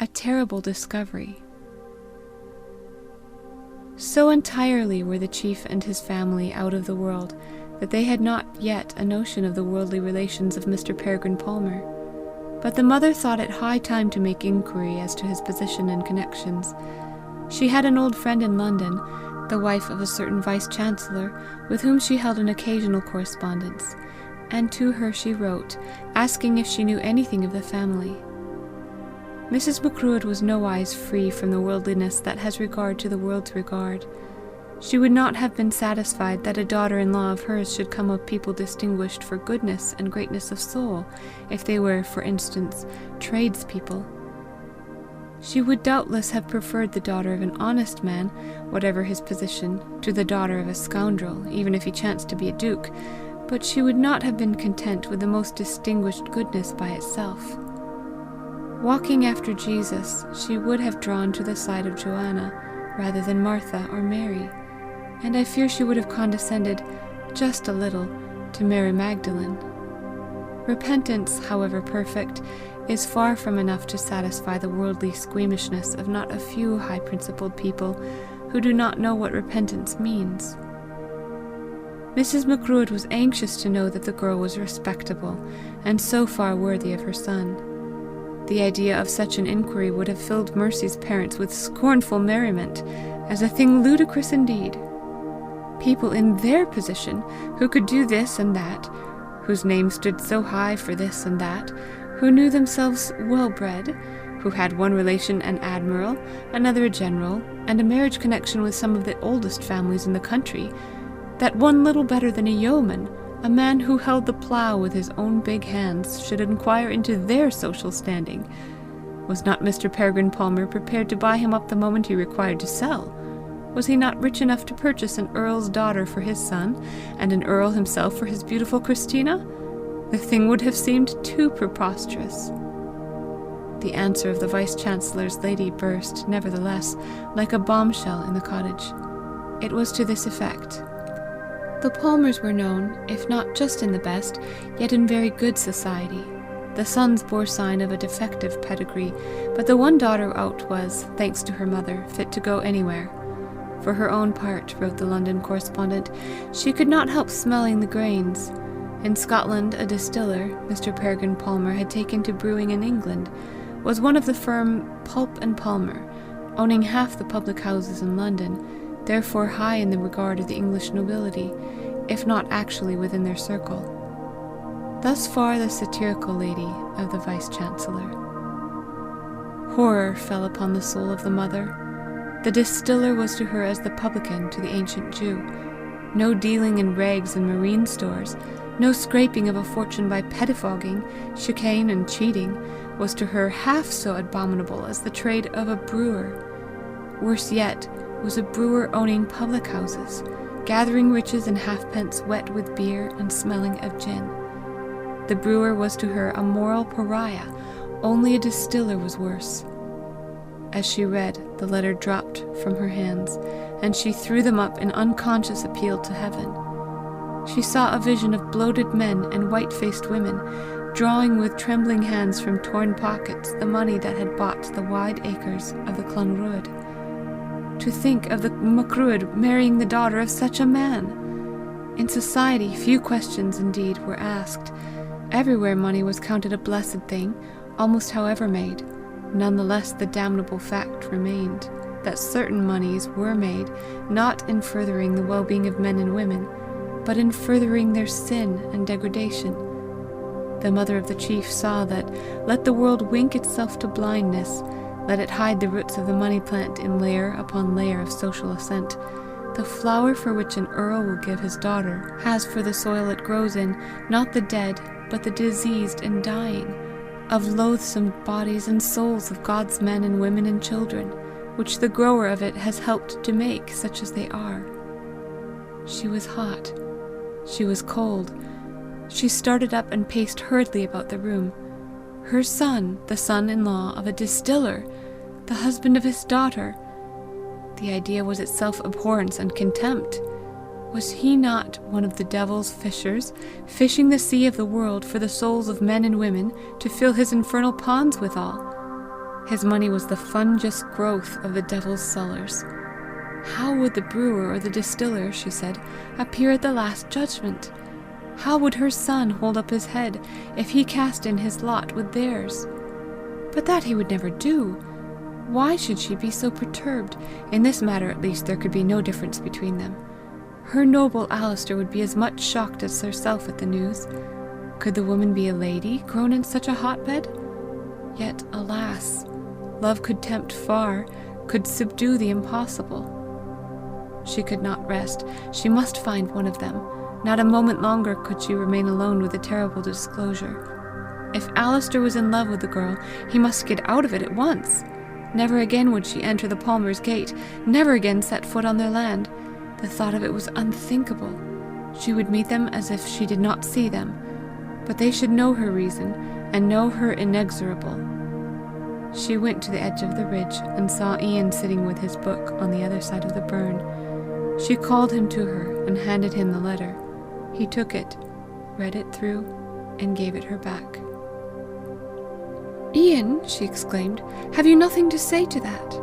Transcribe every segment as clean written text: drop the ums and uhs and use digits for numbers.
a terrible discovery. So entirely were the chief and his family out of the world that they had not yet a notion of the worldly relations of Mr. Peregrine Palmer. But the mother thought it high time to make inquiry as to his position and connections. She had an old friend in London, the wife of a certain vice-chancellor, with whom she held an occasional correspondence, and to her she wrote, asking if she knew anything of the family. Mrs. Macruadh was nowise free from the worldliness that has regard to the world's regard. She would not have been satisfied that a daughter-in-law of hers should come of people distinguished for goodness and greatness of soul, if they were, for instance, tradespeople. She would doubtless have preferred the daughter of an honest man, whatever his position, to the daughter of a scoundrel, even if he chanced to be a duke, but she would not have been content with the most distinguished goodness by itself. Walking after Jesus, she would have drawn to the side of Joanna, rather than Martha or Mary, and I fear she would have condescended, just a little, to Mary Magdalene. Repentance, however perfect, is far from enough to satisfy the worldly squeamishness of not a few high-principled people who do not know what repentance means. Mrs. Macruadh was anxious to know that the girl was respectable, and so far worthy of her son. The idea of such an inquiry would have filled Mercy's parents with scornful merriment, as a thing ludicrous indeed. People in their position, who could do this and that, whose name stood so high for this and that, who knew themselves well-bred, who had one relation an admiral, another a general, and a marriage connection with some of the oldest families in the country, that one little better than a yeoman, a man who held the plough with his own big hands, should inquire into their social standing. Was not Mr. Peregrine Palmer prepared to buy him up the moment he required to sell? Was he not rich enough to purchase an earl's daughter for his son, and an earl himself for his beautiful Christina? The thing would have seemed too preposterous. The answer of the vice-chancellor's lady burst, nevertheless, like a bombshell in the cottage. It was to this effect. The Palmers were known, if not just in the best, yet in very good society. The sons bore sign of a defective pedigree, but the one daughter out was, thanks to her mother, fit to go anywhere. For her own part, wrote the London correspondent, she could not help smelling the grains. In Scotland, a distiller, Mr. Peregrine Palmer had taken to brewing in England, was one of the firm Pulp and Palmer, owning half the public houses in London, therefore high in the regard of the English nobility, if not actually within their circle. Thus far the satirical lady of the vice-chancellor. Horror fell upon the soul of the mother. The distiller was to her as the publican to the ancient Jew. No dealing in rags and marine stores, no scraping of a fortune by pettifogging, chicane, and cheating, was to her half so abominable as the trade of a brewer. Worse yet was a brewer owning public houses, gathering riches in halfpence wet with beer and smelling of gin. The brewer was to her a moral pariah, only a distiller was worse. As she read, the letter dropped from her hands, and she threw them up in unconscious appeal to heaven. She saw a vision of bloated men and white-faced women, drawing with trembling hands from torn pockets the money that had bought the wide acres of the Clonruadh. To think of the Macruadh marrying the daughter of such a man! In society, few questions indeed were asked. Everywhere money was counted a blessed thing, almost however made. None the less the damnable fact remained, that certain moneys were made, not in furthering the well-being of men and women, but in furthering their sin and degradation. The mother of the chief saw that, let the world wink itself to blindness, let it hide the roots of the money plant in layer upon layer of social ascent, the flower for which an earl will give his daughter has for the soil it grows in not the dead, but the diseased and dying, of loathsome bodies and souls of God's men and women and children, which the grower of it has helped to make such as they are. She was hot. She was cold. She started up and paced hurriedly about the room. Her son, the son-in-law of a distiller, the husband of his daughter. The idea was itself abhorrence and contempt. Was he not one of the devil's fishers, fishing the sea of the world for the souls of men and women to fill his infernal ponds withal? His money was the fungous growth of the devil's cellars. How would the brewer or the distiller, she said, appear at the last judgment? How would her son hold up his head if he cast in his lot with theirs? But that he would never do. Why should she be so perturbed? In this matter at least there could be no difference between them. Her noble Alister would be as much shocked as herself at the news. Could the woman be a lady, grown in such a hotbed? Yet, alas, love could tempt far, could subdue the impossible. She could not rest. She must find one of them. Not a moment longer could she remain alone with the terrible disclosure. If Alister was in love with the girl, he must get out of it at once. Never again would she enter the Palmers' gate, never again set foot on their land. The thought of it was unthinkable. She would meet them as if she did not see them, but they should know her reason, and know her inexorable. She went to the edge of the ridge, and saw Ian sitting with his book on the other side of the burn. She called him to her, and handed him the letter. He took it, read it through, and gave it her back. "Ian," she exclaimed, "have you nothing to say to that?"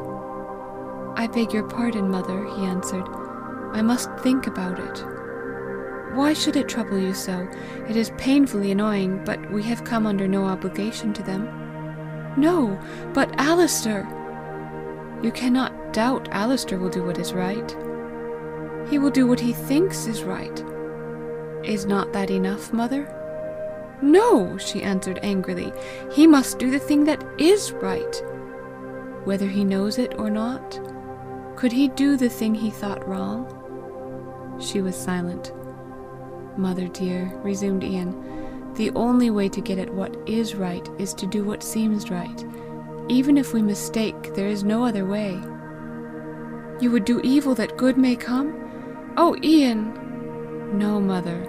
"I beg your pardon, mother," he answered. "I must think about it." "Why should it trouble you so? It is painfully annoying, but we have come under no obligation to them." "No, but Alister!" "You cannot doubt Alister will do what is right." "He will do what he thinks is right." "Is not that enough, mother?" "No," she answered angrily. "He must do the thing that is right." "Whether he knows it or not? Could he do the thing he thought wrong?" She was silent. "Mother dear," resumed Ian, "the only way to get at what is right is to do what seems right. Even if we mistake, there is no other way." "You would do evil that good may come? Oh, Ian!" "No, mother.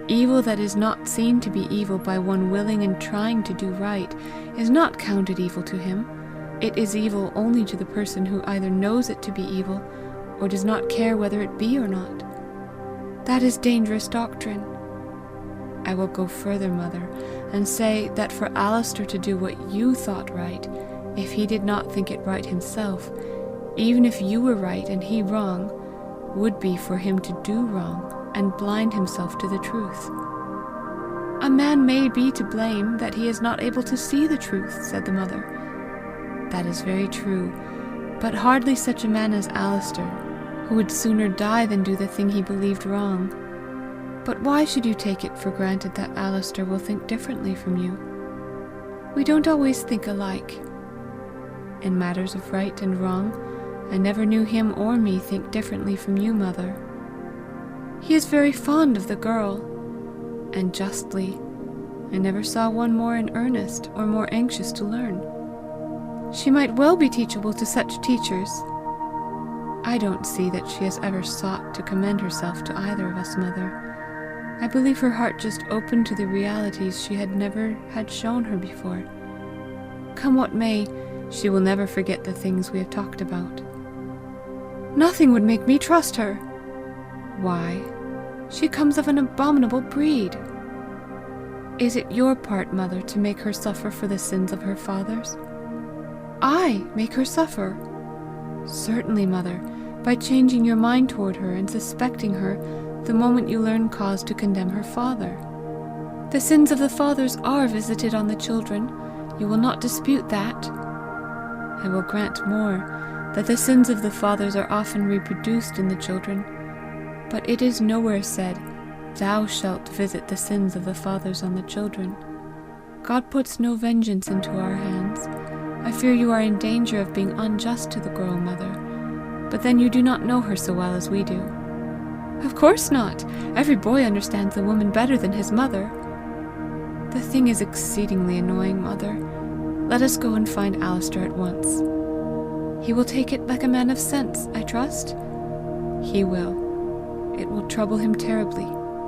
Evil that is not seen to be evil by one willing and trying to do right is not counted evil to him. It is evil only to the person who either knows it to be evil or does not care whether it be or not. That is dangerous doctrine. I will go further, mother, and say that for Alister to do what you thought right, if he did not think it right himself, even if you were right and he wrong, would be for him to do wrong and blind himself to the truth." "A man may be to blame that he is not able to see the truth," said the mother. "That is very true, but hardly such a man as Alister, who would sooner die than do the thing he believed wrong. But why should you take it for granted that Alister will think differently from you? We don't always think alike. In matters of right and wrong, I never knew him or me think differently from you, mother. He is very fond of the girl, and justly. I never saw one more in earnest or more anxious to learn. She might well be teachable to such teachers. I don't see that she has ever sought to commend herself to either of us, mother. I believe her heart just opened to the realities she had never had shown her before. Come what may, she will never forget the things we have talked about." "Nothing would make me trust her." "Why? She comes of an abominable breed." "Is it your part, mother, to make her suffer for the sins of her fathers?" "I make her suffer?" "Certainly, mother, by changing your mind toward her and suspecting her the moment you learn cause to condemn her father. The sins of the fathers are visited on the children. You will not dispute that. I will grant more, that the sins of the fathers are often reproduced in the children, but it is nowhere said, 'Thou shalt visit the sins of the fathers on the children.' God puts no vengeance into our hands. I fear you are in danger of being unjust to the girl, mother, but then you do not know her so well as we do." "Of course not. Every boy understands a woman better than his mother." "The thing is exceedingly annoying, mother. Let us go and find Alister at once." "He will take it like a man of sense, I trust?" "He will. It will trouble him terribly,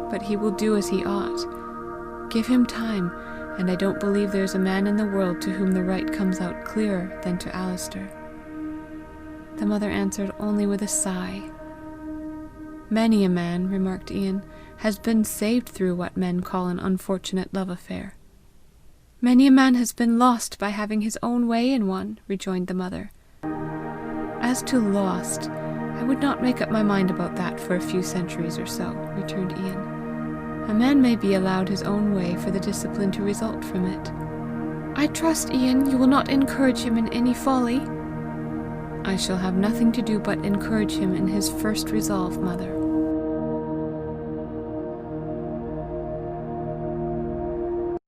but he will do as he ought. Give him time, and I don't believe there is a man in the world to whom the right comes out clearer than to Alister." The mother answered only with a sigh. "Many a man," remarked Ian, "has been saved through what men call an unfortunate love affair." Many a man has been lost by having his own way in one, rejoined the mother. As to lost, I would not make up my mind about that for a few centuries or so, returned Ian. A man may be allowed his own way for the discipline to result from it. I trust, Ian, you will not encourage him in any folly. I shall have nothing to do but encourage him in his first resolve, mother.